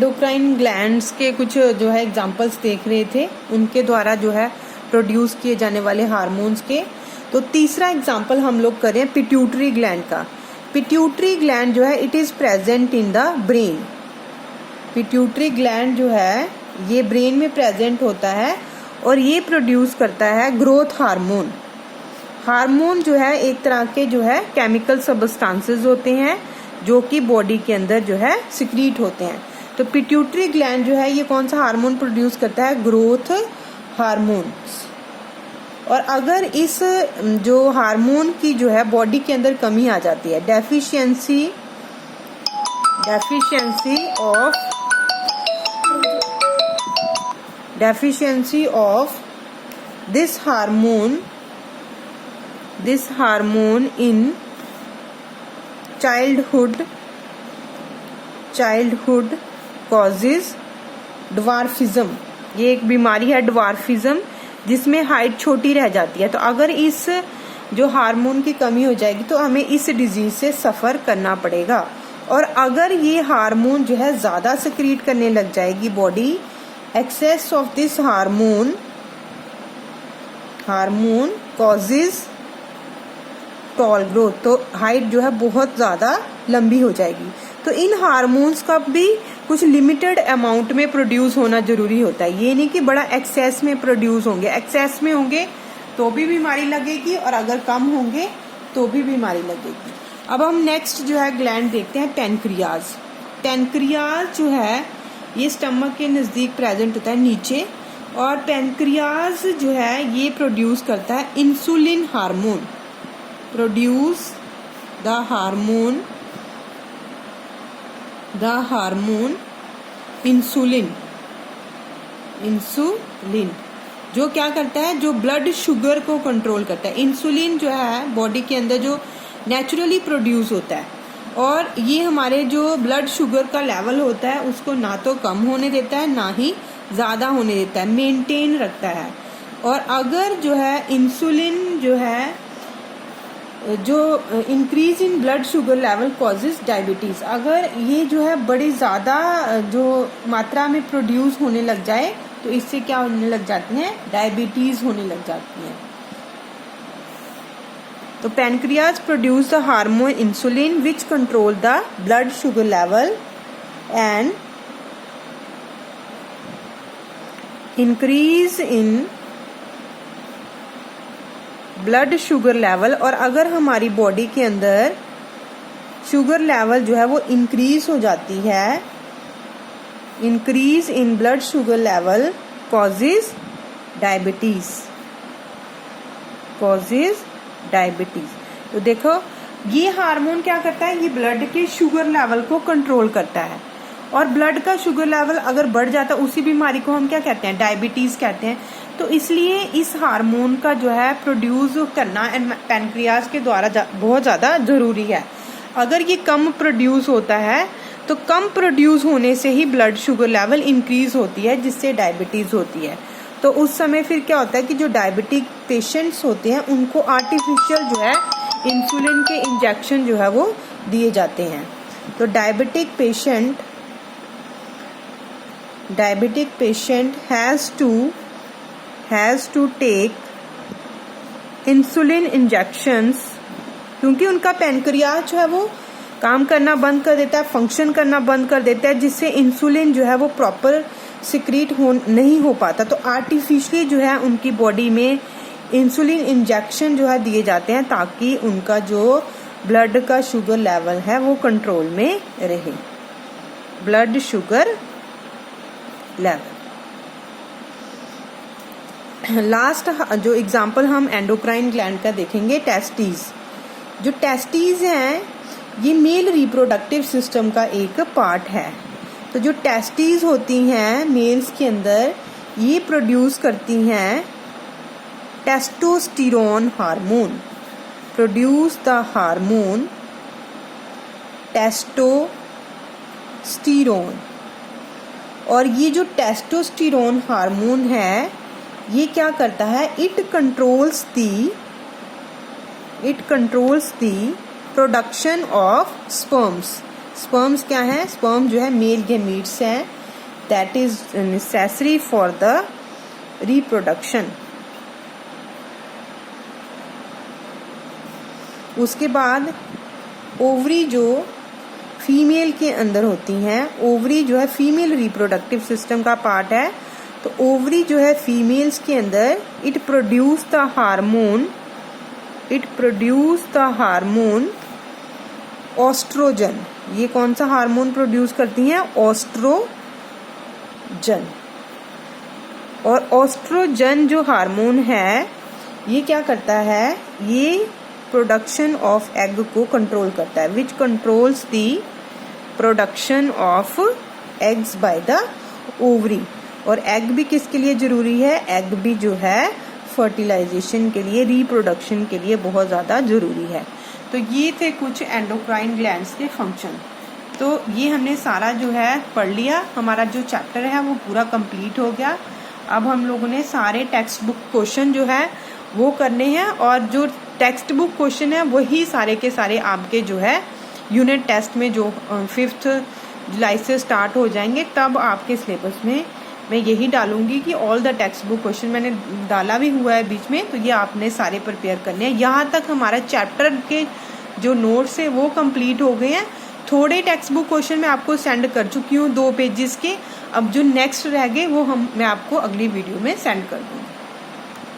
Endocrine glands के कुछ जो है एग्जांपल्स देख रहे थे, उनके द्वारा जो है प्रोड्यूस किए जाने वाले हार्मोन्स के। तो तीसरा एग्जांपल हम लोग करें पिट्यूटरी ग्लैंड का। पिट्यूटरी ग्लैंड जो है it is present in the brain. Pituitary gland जो है ये ब्रेन में प्रेजेंट होता है और ये प्रोड्यूस करता है ग्रोथ हार्मोन। हार्मोन जो है एक तरह के जो है केमिकल सब्सटेंसेस होते हैं जो कि बॉडी के अंदर जो है सिक्रीट होते हैं। तो पिट्यूटरी ग्लैंड जो है ये कौन सा हार्मोन प्रोड्यूस करता है? Growth hormones. और अगर इस जो हार्मोन की जो है बॉडी के अंदर कमी आ जाती है, deficiency of this hormone in childhood causes dwarfism. ये एक बीमारी है ड्वार्फिज्म, जिसमें हाइट छोटी रह जाती है। तो अगर इस जो हार्मोन की कमी हो जाएगी तो हमें इस डिजीज से सफर करना पड़ेगा। और अगर ये हार्मोन जो है ज्यादा सिक्रीट करने लग जाएगी body, excess of this hormone causes tall growth, तो हाइट जो है बहुत ज्यादा लंबी हो जाएगी। तो इन हार्मोन्स का भी कुछ लिमिटेड अमाउंट में प्रोड्यूस होना जरूरी होता है। ये नहीं कि बड़ा एक्सेस में प्रोड्यूस होंगे, एक्सेस में होंगे तो भी बीमारी लगेगी और अगर कम होंगे तो भी बीमारी लगेगी। अब हम नेक्स्ट जो है ग्लैंड देखते हैं पैनक्रियाज। पैनक्रियाज जो है ये स्टमक के नजदीक प्रेजेंट होता है नीचे, और पैनक्रियाज जो है ये प्रोड्यूस करता है insulin hormone. Produce the hormone insulin, जो क्या करता है, जो ब्लड शुगर को कंट्रोल करता है। इंसुलिन जो है बॉडी के अंदर जो नेचुरली प्रोड्यूस होता है, और ये हमारे जो ब्लड शुगर का लेवल होता है उसको ना तो कम होने देता है ना ही ज्यादा होने देता है, मेंटेन रखता है। और अगर जो है इंसुलिन जो है जो increase in blood sugar level causes diabetes, अगर ये जो है बड़ी ज्यादा जो मात्रा में प्रोड्यूस होने लग जाए तो इससे क्या होने लग जाती है? डायबिटीज होने लग जाती है। तो pancreas produce the hormone insulin which control the blood sugar level and increase in blood sugar level. और अगर हमारी बॉडी के अंदर शुगर लेवल जो है वो इंक्रीज हो जाती है, increase in blood sugar level causes diabetes. तो देखो ये हार्मोन क्या करता है, ये ब्लड के शुगर लेवल को कंट्रोल करता है। और ब्लड का शुगर लेवल अगर बढ़ जाता है उसी बीमारी को हम क्या कहते हैं? डायबिटीज कहते हैं। तो इसलिए इस हार्मोन का जो है प्रोड्यूस करना पैनक्रियाज के द्वारा बहुत ज्यादा जरूरी है। अगर ये कम प्रोड्यूस होता है तो कम प्रोड्यूस होने से ही ब्लड शुगर लेवल इंक्रीज होती है, जिससे डायबिटीज होती है। तो उस समय फिर क्या होता है कि जो डायबिटिक पेशेंट्स होते हैं उनको आर्टिफिशियल जो है इंसुलिन के इंजेक्शन जो है वो दिए जाते हैं। तो diabetic patient has to take insulin injections, क्योंकि उनका पैनक्रियाज जो है वो काम करना बंद कर देता है, फंक्शन करना बंद कर देता है, जिससे इंसुलिन जो है वो प्रॉपर सिक्रीट नहीं हो पाता। तो आर्टिफिशियली जो है उनकी बॉडी में इंसुलिन इंजेक्शन जो है दिए जाते हैं ताकि उनका जो ब्लड का शुगर लेवल है वो कंट्रोल में रहे। Blood sugar level. लास्ट जो एग्जाम्पल हम एंडोक्राइन ग्लैंड का देखेंगे, टेस्टिस। जो टेस्टिस हैं ये मेल रिप्रोडक्टिव सिस्टम का एक पार्ट है। तो जो टेस्टिस होती हैं मेल्स के अंदर, ये प्रोड्यूस करती हैं testosterone hormone. Produce the hormone testosterone. और ये जो टेस्टोस्टेरोन हार्मोन है ये क्या करता है? It controls the production of sperms. Sperms क्या है? स्पर्म जो है मेल गैमीट्स है, that is necessary for the reproduction. उसके बाद ओवरी जो फीमेल के अंदर होती हैं, ओवरी जो है फीमेल रिप्रोडक्टिव सिस्टम का पार्ट है, तो ओवरी जो है फीमेल्स के अंदर it produce the hormone oestrogen. ये कौन सा हार्मोन प्रोड्यूस करती हैं? ऑस्ट्रोजन। और ऑस्ट्रोजन जो हार्मोन है ये क्या करता है? ये प्रोडक्शन ऑफ एग को कंट्रोल करता है, विच controls the production of eggs by the ovary. और एग भी किसके लिए जरूरी है? एग भी जो है फर्टिलाइजेशन के लिए, रिप्रोडक्शन के लिए बहुत ज़्यादा जरूरी है। तो ये थे कुछ एंडोक्राइन ग्लैंड्स के फंक्शन। तो ये हमने सारा जो है पढ़ लिया, हमारा जो चैप्टर है वो पूरा कंप्लीट हो गया। अब हम लोगों ने सारे टेक्स्ट बुक क्वेश्चन जो है वो करने हैं, और जो टेक्स्ट बुक क्वेश्चन है वही सारे के सारे आपके जो है यूनिट टेस्ट में जो 5 जुलाई से स्टार्ट हो जाएंगे, तब आपके सिलेबस में मैं यही डालूंगी कि all the text book question मैंने डाला भी हुआ है बीच में, तो ये आपने सारे प्रिपेयर करने हैं। यहाँ तक हमारा चैप्टर के जो नोट्स है वो कंप्लीट हो गए हैं। थोड़े टेक्स्ट बुक क्वेश्चन मैं आपको सेंड कर चुकी हूँ 2 पेजेस के। अब जो नेक्स्ट रह गए वो मैं आपको अगली वीडियो में सेंड कर दूँगी।